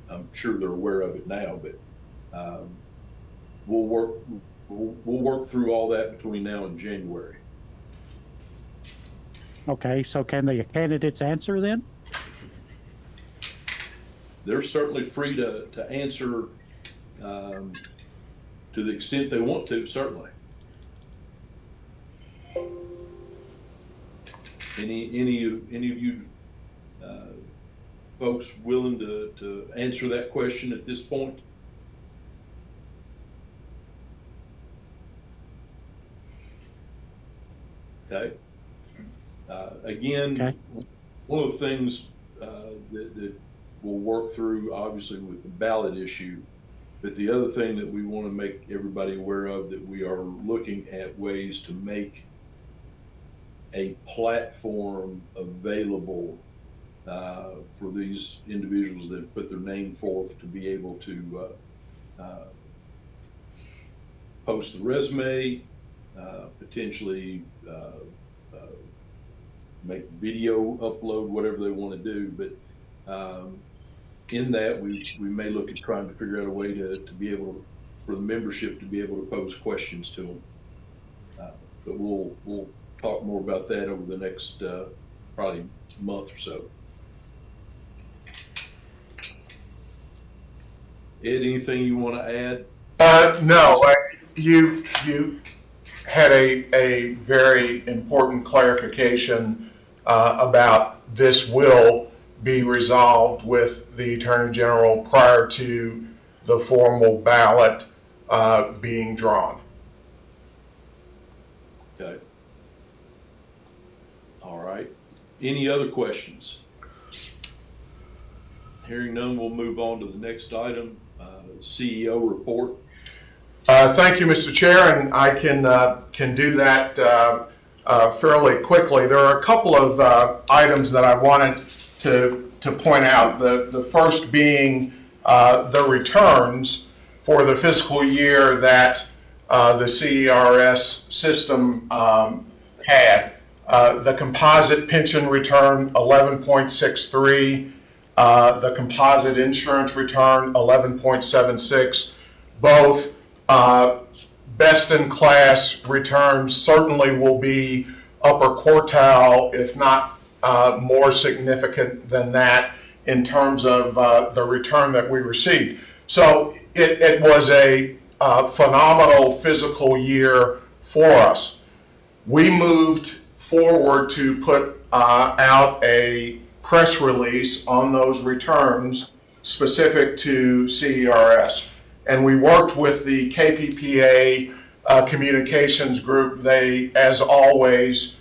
I'm sure they're aware of it now. But we'll work through all that between now and January. Okay, so can the candidates answer then? They're certainly free to answer to the extent they want to, certainly. Any of you folks willing to answer that question at this point? Okay. Again, okay. One of the things that we'll work through, obviously, with the ballot issue, but the other thing that we want to make everybody aware of, that we are looking at ways to make a platform available for these individuals that put their name forth to be able to post the resume, potentially make video upload, whatever they want to do. But in that, we may look at trying to figure out a way to be able to, for the membership to be able to pose questions to them. But we'll talk more about that over the next probably month or so. Ed, anything you want to add? No, you had a very important clarification about this will be resolved with the Attorney General prior to the formal ballot being drawn. Okay. All right. Any other questions? Hearing none, we'll move on to the next item, CEO report. Thank you, Mr. Chair, and I can do that fairly quickly. There are a couple of items that I wanted to point out. The first being the returns for the fiscal year that the CERS system had. The composite pension return 11.63, the composite insurance return 11.76, both best in class returns. Certainly will be upper quartile, if not more significant than that in terms of the return that we received. So it was a phenomenal fiscal year for us. We moved forward to put out a press release on those returns specific to CERS. and we worked with the KPPA communications group. They, as always,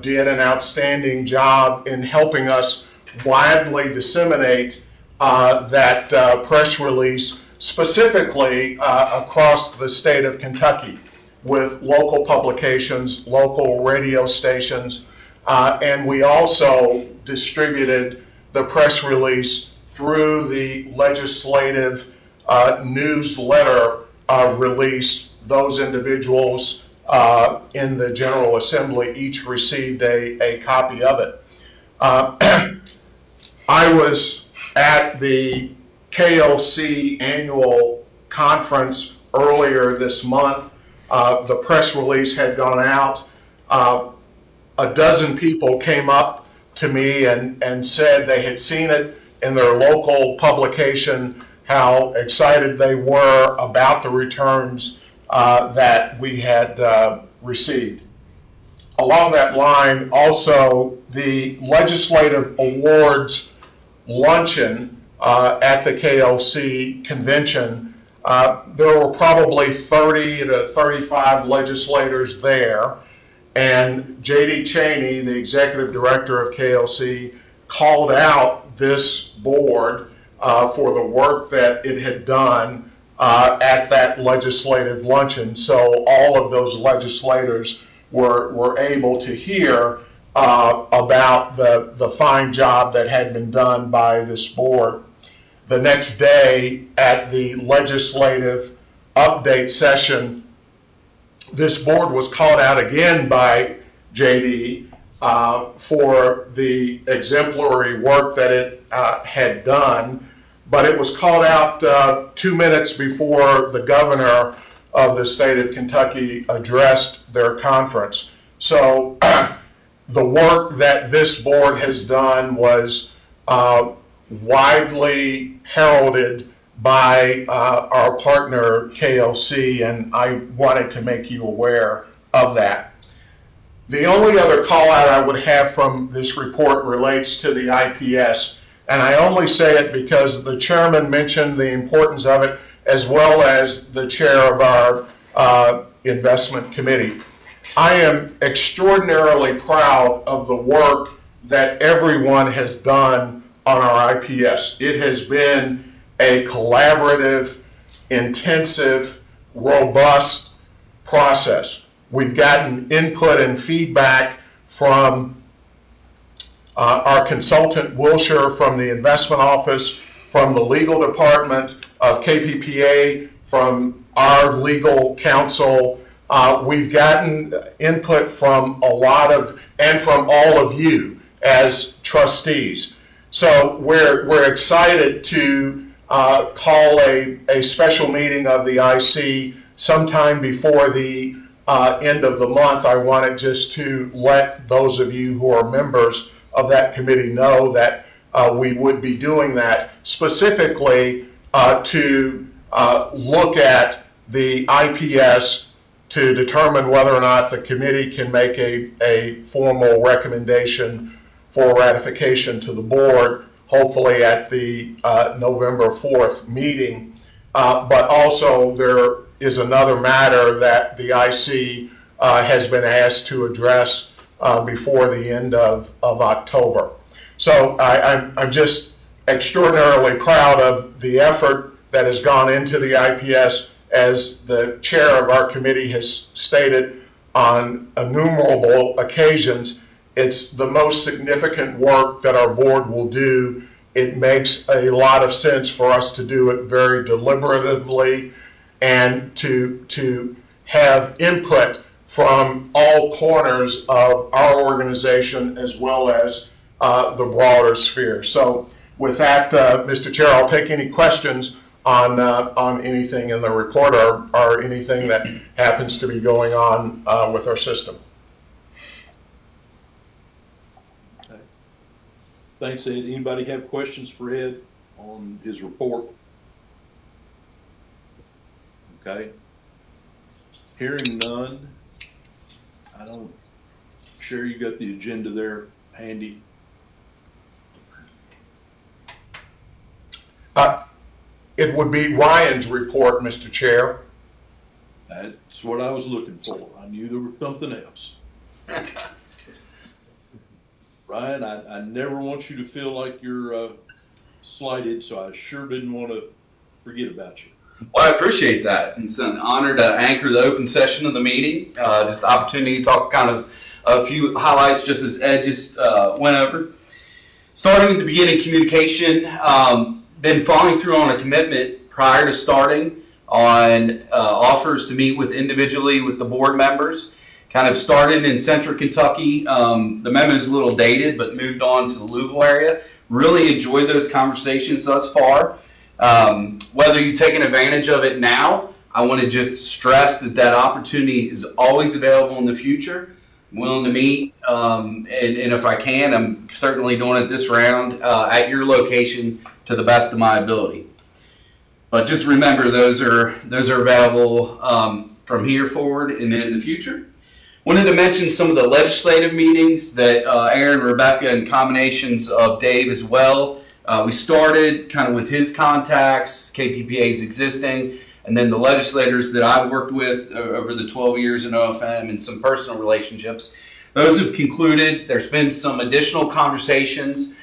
did an outstanding job in helping us widely disseminate that press release, specifically across the state of Kentucky, with local publications, local radio stations, and we also distributed the press release through the legislative newsletter release. Those individuals in the General Assembly each received a copy of it. I was at the KLC annual conference earlier this month. The press release had gone out. A dozen people came up to me and said they had seen it in their local publication, how excited they were about the returns that we had received. Along that line, also, the Legislative Awards luncheon at the KLC convention, there were probably 30 to 35 legislators there, and J.D. Cheney, the executive director of KLC, called out this board for the work that it had done at that legislative luncheon. So all of those legislators were able to hear about the fine job that had been done by this board. The next day at the legislative update session, this board was called out again by JD for the exemplary work that it had done, but it was called out 2 minutes before the governor of the state of Kentucky addressed their conference. So the work that this board has done was widely heralded by our partner KLC, and I wanted to make you aware of that. The only other call out I would have from this report relates to the IPS, and I only say it because the chairman mentioned the importance of it, as well as the chair of our investment committee. I am extraordinarily proud of the work that everyone has done on our IPS. It has been a collaborative, intensive, robust process. We've gotten input and feedback from our consultant Wilshire from the investment office, from the legal department of KPPA, from our legal counsel. We've gotten input from a lot of, and from all of you as trustees. So we're excited to call a special meeting of the IC sometime before the end of the month. I wanted just to let those of you who are members of that committee know that we would be doing that specifically to look at the IPS to determine whether or not the committee can make a formal recommendation for ratification to the board, hopefully at the November 4th meeting. But also there is another matter that the IC has been asked to address before the end of October. So I'm just extraordinarily proud of the effort that has gone into the IPS. As the chair of our committee has stated on innumerable occasions, it's the most significant work that our board will do. It makes a lot of sense for us to do it very deliberatively and to have input from all corners of our organization as well as the broader sphere. So with that, Mr. Chair, I'll take any questions on anything in the report or anything that happens to be going on with our system. Okay. Thanks, Ed. Anybody have questions for Ed on his report? Okay. Hearing none, I don't, Sherry, you got the agenda there handy? It would be Ryan's report, Mr. Chair. That's what I was looking for. I knew there was something else. Ryan, I never want you to feel like you're slighted, so I sure didn't want to forget about you. Well, I appreciate that. It's an honor to anchor the open session of the meeting. Just opportunity to talk kind of a few highlights, just as Ed just went over. Starting with the beginning communication, been following through on a commitment prior to starting on offers to meet with individually with the board members. Kind of started in Central Kentucky. The memo is a little dated, but moved on to the Louisville area. Really enjoyed those conversations thus far. Whether you've taken advantage of it now, I want to just stress that that opportunity is always available in the future. I'm willing to meet, and if I can, I'm certainly doing it this round at your location to the best of my ability. But just remember, those are available from here forward and in the future. Wanted to mention some of the legislative meetings that Aaron, Rebecca, and combinations of Dave as well. We started kind of with his contacts, KPPA's existing, and then the legislators that I've worked with over the 12 years in OFM and some personal relationships. Those have concluded. There's been some additional conversations,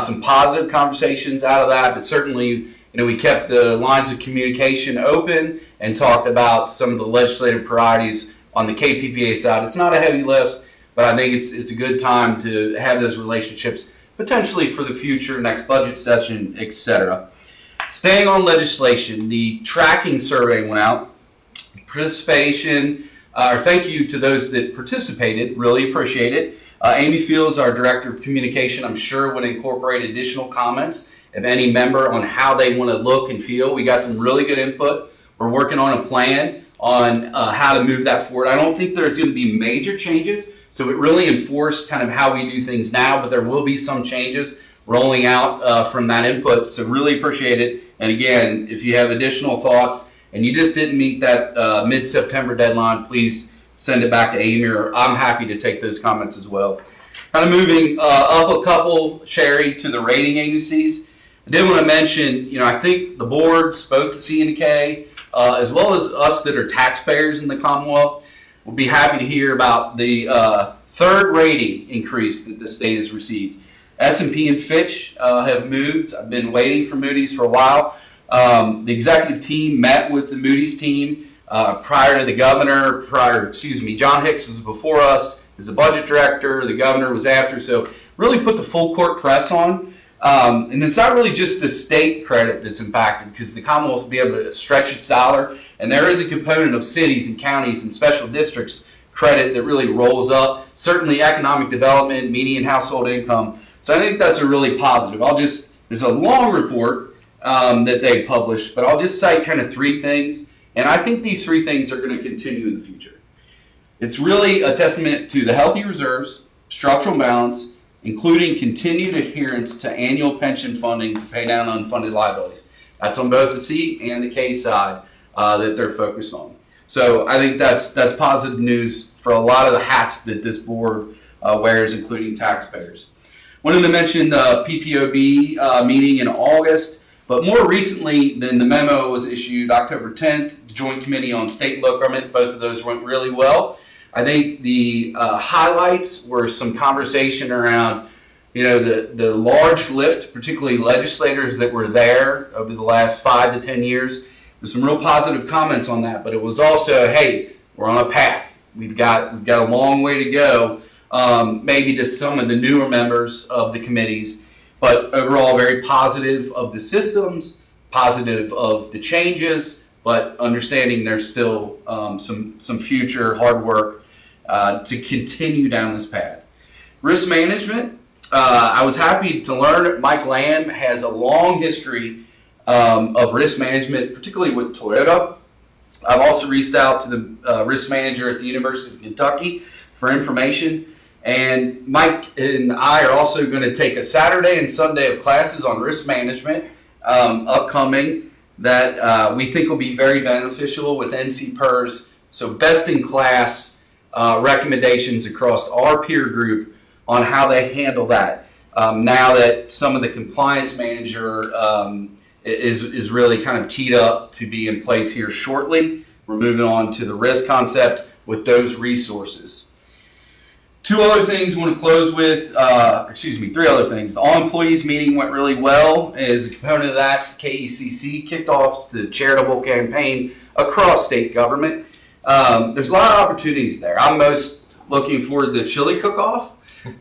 some positive conversations out of that, but certainly we kept the lines of communication open and talked about some of the legislative priorities on the KPPA side. It's not a heavy lift, but I think it's a good time to have those relationships potentially for the future, next budget session, etc. Staying on legislation, the tracking survey went out. Participation, or thank you to those that participated, really appreciate it. Amy Fields, our Director of Communication, I'm sure would incorporate additional comments of any member on how they want to look and feel. We got some really good input. We're working on a plan on how to move that forward. I don't think there's going to be major changes, so it really enforced kind of how we do things now, but there will be some changes rolling out from that input, so really appreciate it. And again, if you have additional thoughts and you just didn't meet that mid-September deadline, please send it back to Amy, or I'm happy to take those comments as well. Kind of moving up a couple, Sherry, to the rating agencies. I did want to mention, I think the boards, both the C and the K, as well as us that are taxpayers in the Commonwealth, will be happy to hear about the third rating increase that the state has received. S&P and Fitch have moved. I've been waiting for Moody's for a while. The executive team met with the Moody's team prior to the governor. John Hicks was before us as the budget director. The governor was after. So really put the full court press on. And it's not really just the state credit that's impacted, because the Commonwealth will be able to stretch its dollar. And there is a component of cities and counties and special districts credit that really rolls up. Certainly economic development, median household income. So I think that's a really positive. There's a long report that they published, but I'll just cite kind of three things. And I think these three things are going to continue in the future. It's really a testament to the healthy reserves, structural balance, including continued adherence to annual pension funding to pay down unfunded liabilities. That's on both the C and the K side that they're focused on. So I think that's positive news for a lot of the hats that this board wears, including taxpayers. Wanted to mention the PPOB meeting in August, but more recently than the memo was issued October 10th, the Joint Committee on State and Local Government, both of those went really well. I think the highlights were some conversation around, the large lift, particularly legislators that were there over the last 5 to 10 years. There's some real positive comments on that, but it was also, hey, we're on a path. We've got a long way to go, maybe to some of the newer members of the committees, but overall very positive of the systems, positive of the changes, but understanding there's still some future hard work to continue down this path. Risk management, I was happy to learn Mike Lamb has a long history of risk management, particularly with Toyota. I've also reached out to the risk manager at the University of Kentucky for information. And Mike and I are also going to take a Saturday and Sunday of classes on risk management upcoming that we think will be very beneficial with NCPERS. So best in class recommendations across our peer group on how they handle that. Now that some of the compliance manager is really kind of teed up to be in place here shortly. We're moving on to the risk concept with those resources. Two other things I want to close with, three other things. The all employees meeting went really well. As a component of that, KECC kicked off the charitable campaign across state government. There's a lot of opportunities there. I'm most looking forward to the chili cook-off,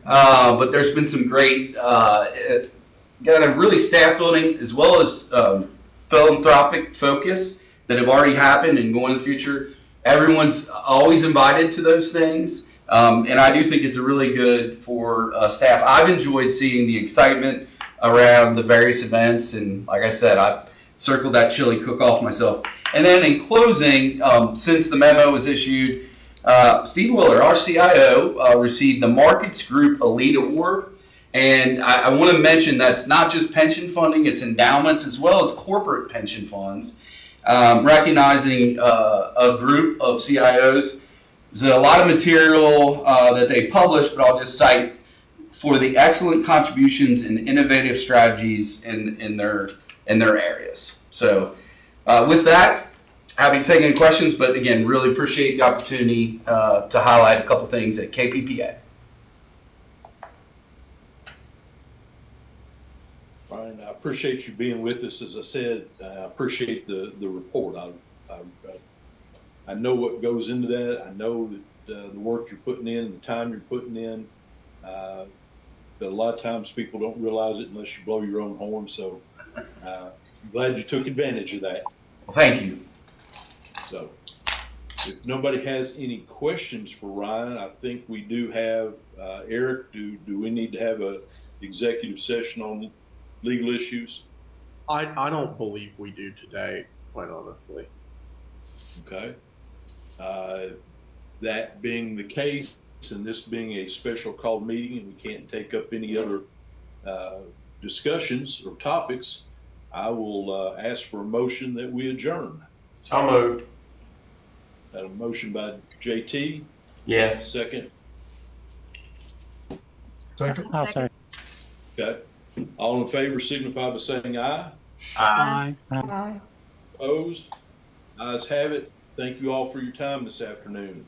but there's been some great, got a really staff building as well as philanthropic focus that have already happened and going in the future. Everyone's always invited to those things. And I do think it's really good for staff. I've enjoyed seeing the excitement around the various events. And like I said, I've circled that chili cook-off myself. And then in closing, since the memo was issued, Steve Willer, our CIO, received the Markets Group Elite Award. And I want to mention that's not just pension funding, it's endowments as well as corporate pension funds, recognizing a group of CIOs. There's a lot of material that they published, but I'll just cite for the excellent contributions and innovative strategies in their areas. So with that, happy to take any questions, but again, really appreciate the opportunity to highlight a couple things at KPPA. Brian, I appreciate you being with us. As I said, I appreciate the report. I know what goes into that. I know that the work you're putting in, the time you're putting in, that a lot of times people don't realize it unless you blow your own horn. So I'm glad you took advantage of that. Well, thank you. So if nobody has any questions for Ryan, I think we do have, Eric, do we need to have a executive session on legal issues? I don't believe we do today, quite honestly. Okay. That being the case, and this being a special called meeting, and we can't take up any other discussions or topics, I will ask for a motion that we adjourn. So moved. Got a motion by JT. Yes. Second. Second. I'll say. Okay. All in favor signify by saying aye. Aye. Aye. Opposed? Ayes have it. Thank you all for your time this afternoon.